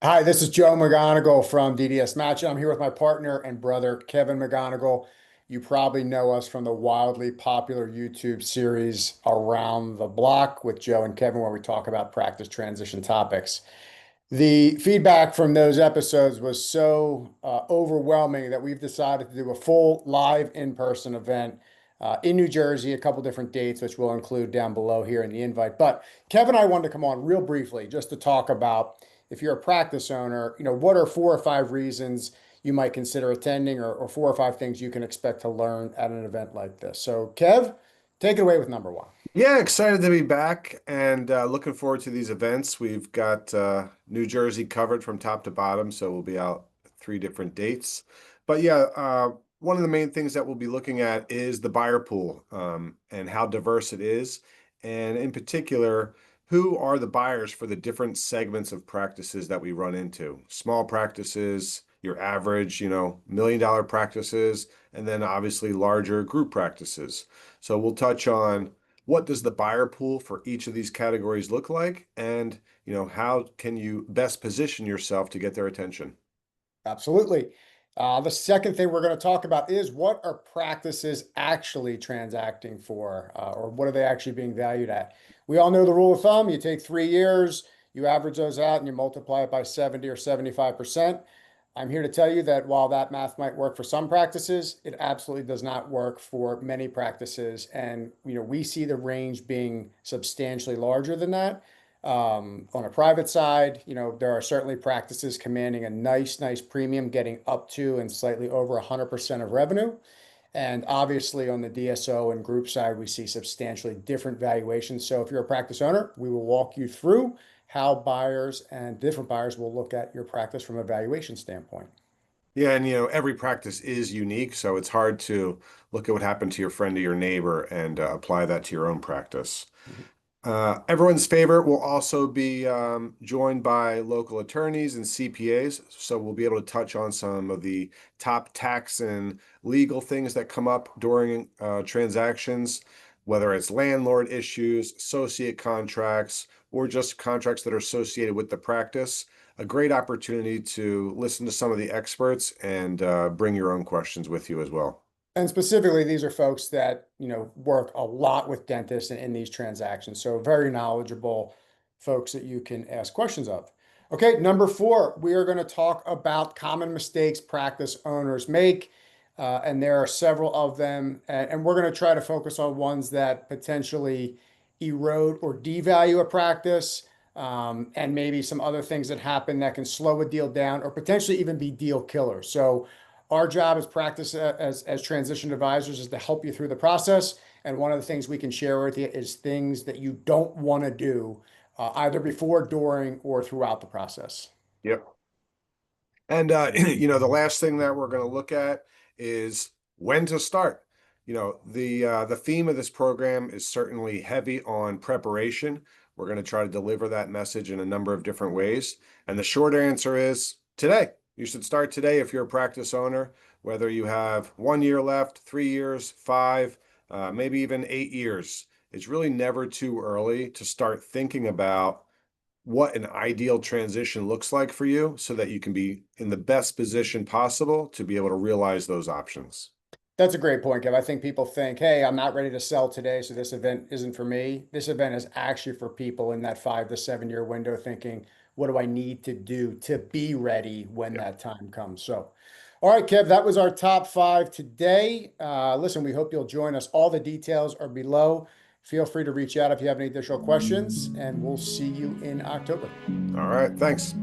Hi, this is Joe McGonigal from DDSmatch. I'm here with my partner and brother, Kevin McGonigal. You probably know us from the wildly popular YouTube series Around the Block with Joe and Kevin, where we talk about practice transition topics. The feedback from those episodes was so overwhelming that we've decided to do a full live in-person event in New Jersey, a couple different dates, which we'll include down below here in the invite. But Kevin and I wanted to come on real briefly just to talk about if you're a practice owner, what are 4 or 5 reasons you might consider attending or 4 or 5 things you can expect to learn at an event like this. So, Kev, take it away with number one. Yeah, excited to be back and looking forward to these events. We've got New Jersey covered from top to bottom, so we'll be out 3 different dates. But yeah, one of the main things that we'll be looking at is the buyer pool and how diverse it is. And in particular, who are the buyers for the different segments of practices that we run into? Small practices, your average, $1 million practices, and then obviously larger group practices. So we'll touch on what does the buyer pool for each of these categories look like, and how can you best position yourself to get their attention. Absolutely. The second thing we're going to talk about is what are practices actually transacting for, or what are they actually being valued at? We all know the rule of thumb. You take 3 years, you average those out, and you multiply it by 70 or 75%. I'm here to tell you that while that math might work for some practices, it absolutely does not work for many practices. And we see the range being substantially larger than that. On a private side, there are certainly practices commanding a nice premium, getting up to and slightly over 100% of revenue. And obviously on the DSO and group side, we see substantially different valuations. So if you're a practice owner, we will walk you through how buyers and different buyers will look at your practice from a valuation standpoint. Yeah, and every practice is unique, so it's hard to look at what happened to your friend or your neighbor and apply that to your own practice. Mhm. Everyone's favorite will also be joined by local attorneys and CPAs. So we'll be able to touch on some of the top tax and legal things that come up during transactions, whether it's landlord issues, associate contracts, or just contracts that are associated with the practice. A great opportunity to listen to some of the experts and bring your own questions with you as well. And specifically, these are folks that, work a lot with dentists in these transactions. So very knowledgeable folks that you can ask questions of. Okay, number four, we are going to talk about common mistakes practice owners make. And there are several of them. And we're going to try to focus on ones that potentially erode or devalue a practice, and maybe some other things that happen that can slow a deal down or potentially even be deal killers. So our job as practice as transition advisors is to help you through the process. And one of the things we can share with you is things that you don't want to do either before, during, or throughout the process. Yep. And the last thing that we're going to look at is when to start. The theme of this program is certainly heavy on preparation. We're going to try to deliver that message in a number of different ways. And the short answer is today. You should start today if you're a practice owner, whether you have 1 year left, 3 years, five, maybe even 8 years. It's really never too early to start thinking about what an ideal transition looks like for you so that you can be in the best position possible to be able to realize those options. That's a great point, Kev. I think people think, hey, I'm not ready to sell today, so this event isn't for me. This event is actually for people in that 5 to 7 year window thinking, what do I need to do to be ready when Yeah. that time comes? So, all right, Kev, that was our top five today. Listen, we hope you'll join us. All the details are below. Feel free to reach out if you have any additional questions, and we'll see you in October. All right. Thanks.